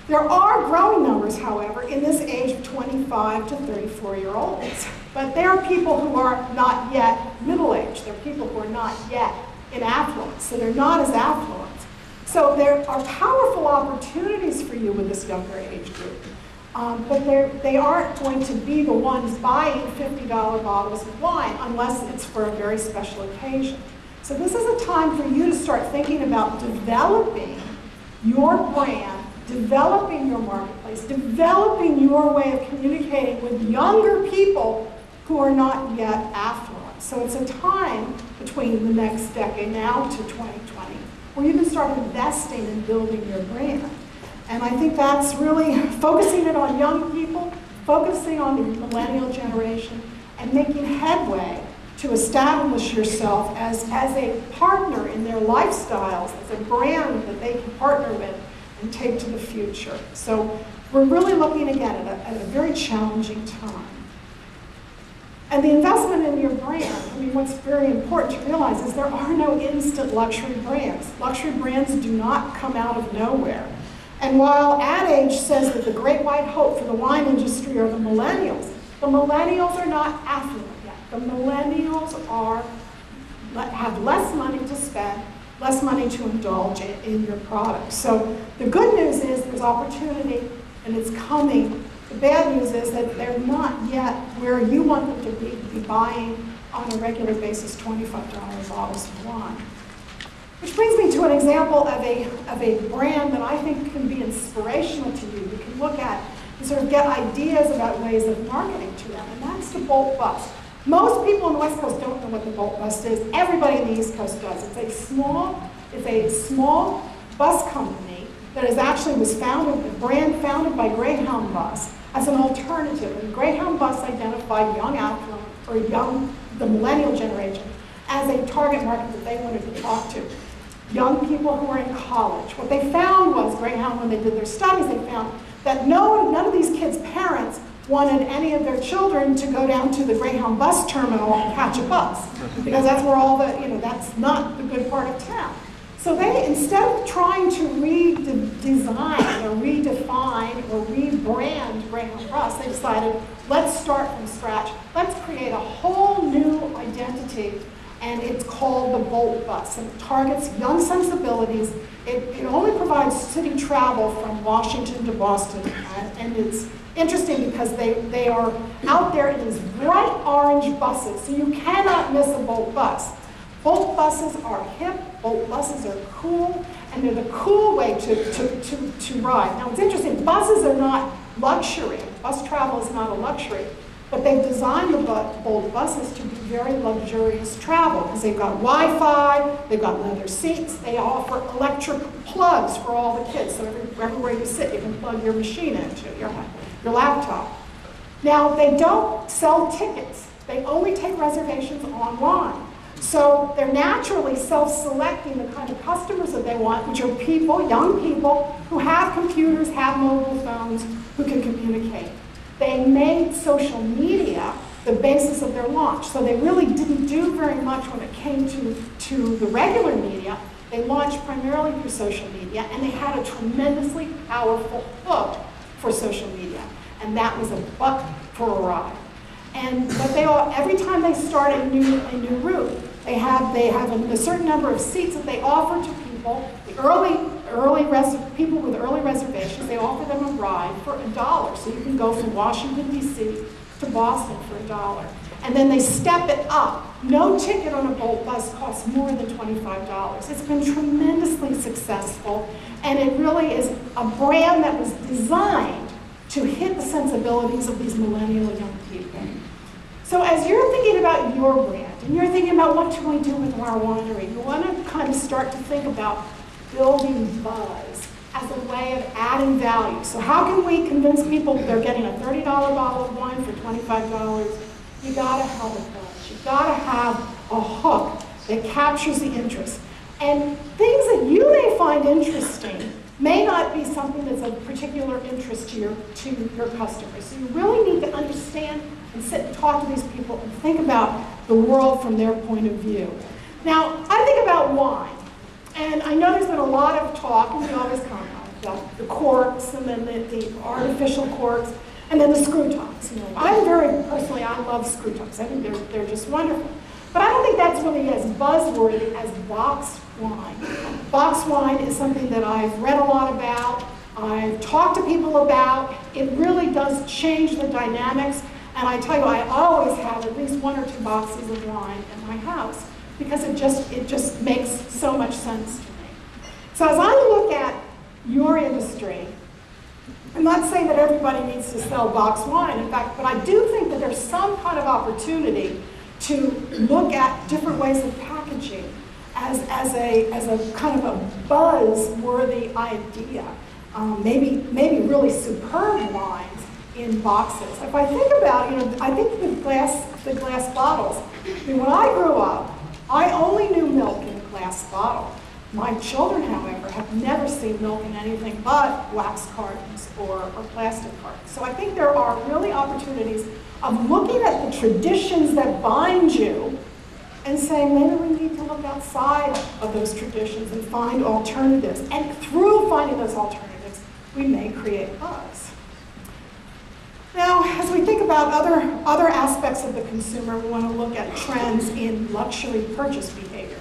There are growing numbers, however, in this age of 25 to 34-year-olds. But there are people who are not yet middle-aged. There are people who are not yet in affluence, so they're not as affluent. So there are powerful opportunities for you with this younger age group. But they aren't going to be the ones buying $50 bottles of wine unless it's for a very special occasion. So this is a time for you to start thinking about developing your brand, developing your marketplace, developing your way of communicating with younger people who are not yet affluent. So it's a time between the next decade now to 2020 where you can start investing in building your brand. And I think that's really focusing it on young people, focusing on the millennial generation, and making headway to establish yourself as a partner in their lifestyles, as a brand that they can partner with and take to the future. So we're really looking again at a very challenging time. And the investment in your brand, I mean, what's very important to realize is there are no instant luxury brands. Luxury brands do not come out of nowhere. And while Ad Age says that the great white hope for the wine industry are the millennials are not affluent yet. The millennials have less money to spend, less money to indulge in your product. So the good news is there's opportunity and it's coming. The bad news is that they're not yet where you want them to be buying on a regular basis $25 bottles of wine. Which brings me to an example of a brand that I think can be inspirational to you. You can look at and sort of get ideas about ways of marketing to them, and that's the Bolt Bus. Most people on the West Coast don't know what the Bolt Bus is. Everybody in the East Coast does. It's a small bus company that was founded, the brand founded by Greyhound Bus as an alternative. And Greyhound Bus identified young affluent, or the millennial generation, as a target market that they wanted to talk to. Young people who are in college. What they found was, Greyhound, when they did their studies, they found that none of these kids' parents wanted any of their children to go down to the Greyhound bus terminal and catch a bus, because that's where all that's not the good part of town. So they, instead of trying to redesign or redefine or rebrand Greyhound Bus, they decided, let's start from scratch. Let's create a whole new identity, and it's called the Bolt Bus. And it targets young sensibilities. It only provides city travel from Washington to Boston, and it's interesting because they are out there in these bright orange buses, so you cannot miss a Bolt Bus. Bolt buses are hip, Bolt buses are cool, and they're the cool way to ride. Now it's interesting, buses are not luxury. Bus travel is not a luxury, but they've designed the Bolt buses to be very luxurious travel because they've got Wi-Fi, they've got leather seats, they offer electric plugs for all the kids, so everywhere you sit you can plug your machine into, your laptop. Now they don't sell tickets, they only take reservations online. So they're naturally self-selecting the kind of customers that they want, which are people, young people, who have computers, have mobile phones, who can communicate. They made social media the basis of their launch. So they really didn't do very much when it came to the regular media. They launched primarily through social media, and they had a tremendously powerful hook for social media. And that was a buck for a ride. But every time they start a new route, they have a certain number of seats that they offer to people. The people with early reservations, they offer them a ride for $1. So you can go from Washington, D.C. to Boston for $1. And then they step it up. No ticket on a Bolt bus costs more than $25. It's been tremendously successful, and it really is a brand that was designed to hit the sensibilities of these millennial young people. So as you're thinking about your brand, and you're thinking about what can we do with our winery, you want to kind of start to think about building buzz as a way of adding value. So how can we convince people that they're getting a $30 bottle of wine for $25? You gotta have a buzz. You gotta have a hook that captures the interest. And things that you may find interesting may not be something that's of particular interest to your customers. So you really need to understand and sit and talk to these people and think about the world from their point of view. Now, I think about wine, and I know there's been a lot of talk, and we always comment on the corks, and then the artificial corks, and then the screw tops. You know, I love screw tops. I think they're just wonderful. But I don't think that's really as buzzworthy as boxed wine. Boxed wine is something that I've read a lot about, I've talked to people about. It really does change the dynamics. And I tell you, I always have at least 1 or 2 boxes of wine in my house because it just makes so much sense to me. So as I look at your industry, I'm not saying that everybody needs to sell boxed wine, in fact, but I do think that there's some kind of opportunity to look at different ways of packaging as a kind of a buzz-worthy idea. Maybe really superb wines in boxes. If I think about, I think the glass bottles. I mean, when I grew up, I only knew milk in a glass bottle. My children, however, have never seen milk in anything but wax cartons or plastic cartons. So I think there are really opportunities of looking at the traditions that bind you and saying maybe we need to look outside of those traditions and find alternatives. And through finding those alternatives, we may create buzz. Now, as we think about other aspects of the consumer, we want to look at trends in luxury purchase behavior.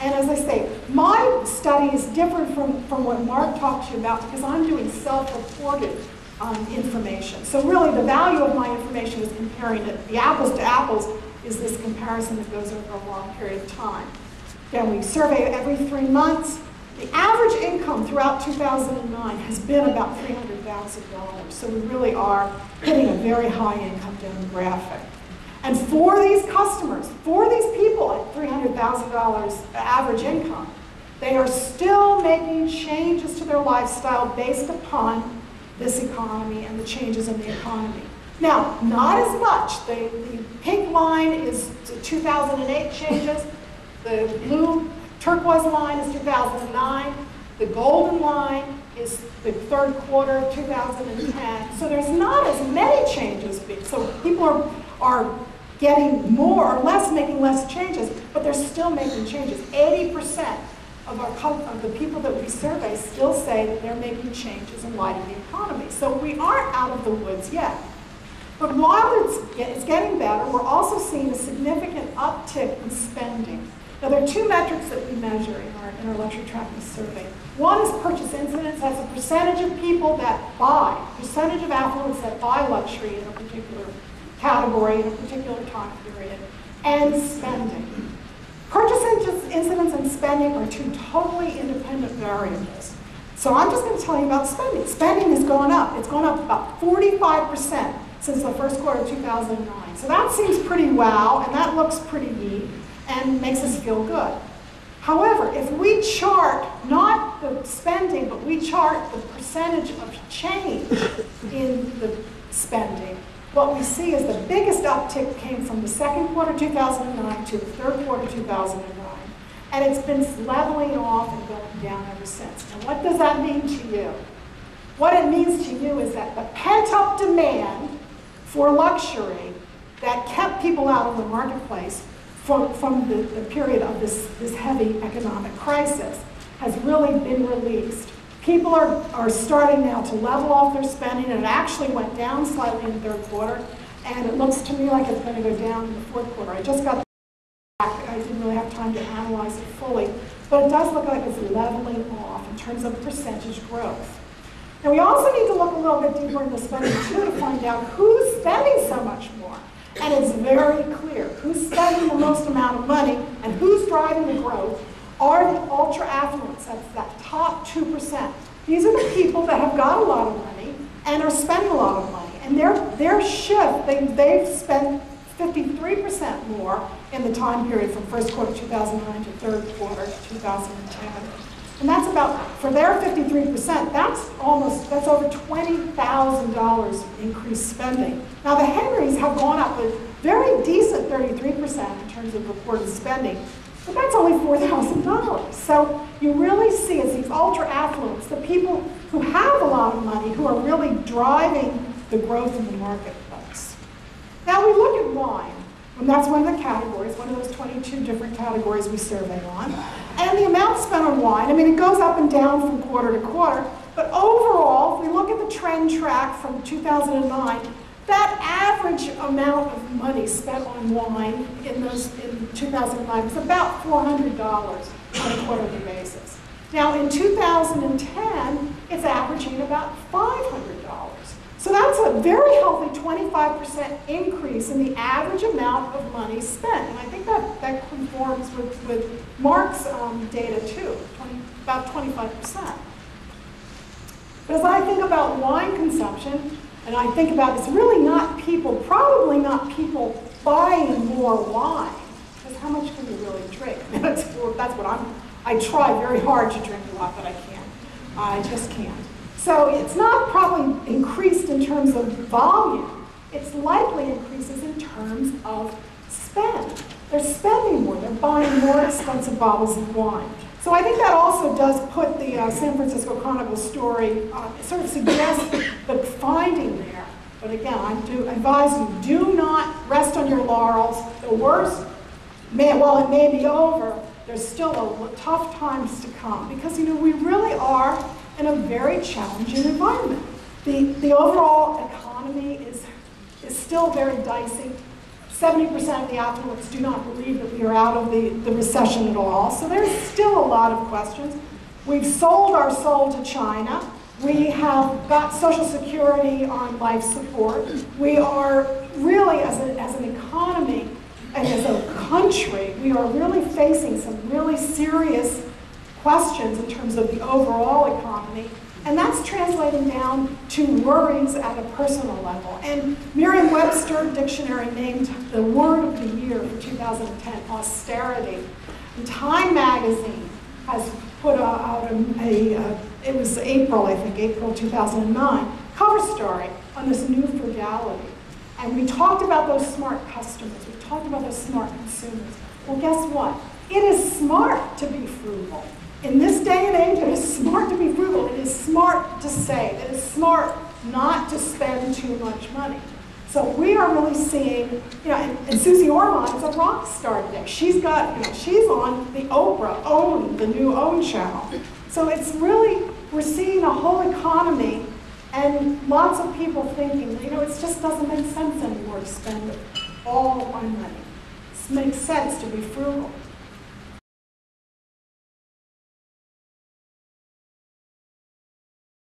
And as I say, my study is different from what Mark talked to you about because I'm doing self-reported information. So really the value of my information is comparing it. The apples to apples is this comparison that goes over a long period of time. Again, we survey every 3 months. The average income throughout 2009 has been about $300,000. So we really are hitting a very high income demographic. And for these customers, for these people at $300,000 average income, they are still making changes to their lifestyle based upon this economy and the changes in the economy. Now, not as much. The pink line is 2008 changes. The blue turquoise line is 2009. The golden line is the third quarter of 2010. So there's not as many changes. So people are getting more or less, making less changes, but they're still making changes. 80% of the people that we survey still say that they're making changes in light of the economy. So we aren't out of the woods yet. But while it's getting better, we're also seeing a significant uptick in spending. Now, there are 2 metrics that we measure in our luxury tracking survey. One is purchase incidence. That's a percentage of people that buy, percentage of affluents that buy luxury in a particular category in a particular time period, and spending. Purchase incidence and spending are 2 totally independent variables. So I'm just going to tell you about spending. Spending has gone up. It's gone up about 45% since the first quarter of 2009. So that seems pretty wow, and that looks pretty neat, and makes us feel good. However, if we chart not the spending, but we chart the percentage of change in the spending, what we see is the biggest uptick came from the second quarter 2009 to the third quarter 2009. And it's been leveling off and going down ever since. And what does that mean to you? What it means to you is that the pent-up demand for luxury that kept people out of the marketplace from the period of this heavy economic crisis has really been released. People are starting now to level off their spending, and it actually went down slightly in the third quarter, and it looks to me like it's going to go down in the fourth quarter. I just got the back. I didn't really have time to analyze it fully, but it does look like it's leveling off in terms of percentage growth. Now, we also need to look a little bit deeper into spending, too, to find out who's spending so much more. And it's very clear who's spending the most amount of money and who's driving the growth are the ultra-affluents. That's that top 2%. These are the people that have got a lot of money and are spending a lot of money. And their shift, they've spent 53% more in the time period from first quarter 2009 to third quarter 2010. And that's about, for their 53%, that's over $20,000 increased spending. Now the Henrys have gone up a very decent 33% in terms of reported spending, but that's only $4,000. So you really see it's these ultra-affluents, the people who have a lot of money, who are really driving the growth in the marketplace. Now we look at wine, and that's one of the categories, one of those 22 different categories we survey on. And the amount spent on wine, I mean, it goes up and down from quarter to quarter, But overall, if we look at the trend track from 2009, that average amount of money spent on wine in 2009 was about $400 on a quarterly basis. Now in 2010, it's averaging about $500. So that's a very healthy 25% increase in the average amount of money spent. And I think that conforms with Mark's data too, about 25%. But as I think about wine consumption, and I think about it's really not people, probably not people buying more wine, because how much can you really drink? That's what I try very hard to drink a lot, but I can't. I just can't. So it's not probably increased in terms of volume. It's likely increases in terms of spend. They're spending more. They're buying more expensive bottles of wine. So I think that also does put the San Francisco Chronicle story, sort of suggests the finding there. But again, I do advise you, do not rest on your laurels. The worst, while it may be over, there's still tough times to come. Because we really are in a very challenging environment. The overall economy is still very dicey. 70% of the affluents do not believe that we are out of the recession at all. So there's still a lot of questions. We've sold our soul to China. We have got Social Security on life support. We are really, as an economy and as a country, we are really facing some really serious questions in terms of the overall economy. And that's translating down to worries at a personal level. And Merriam-Webster Dictionary named the word of the year for 2010, austerity. And Time Magazine has put out it was April, I think, April 2009, cover story on this new frugality. And we talked about those smart customers. We talked about those smart consumers. Well, guess what? It is smart to be frugal. In this day and age, it is smart to be frugal. It is smart to save. It is smart not to spend too much money. So we are really seeing, and Susie Orman is a rock star today. She's on the Oprah the new OWN channel. So it's really, we're seeing a whole economy and lots of people thinking, it just doesn't make sense anymore to spend all our money. It makes sense to be frugal.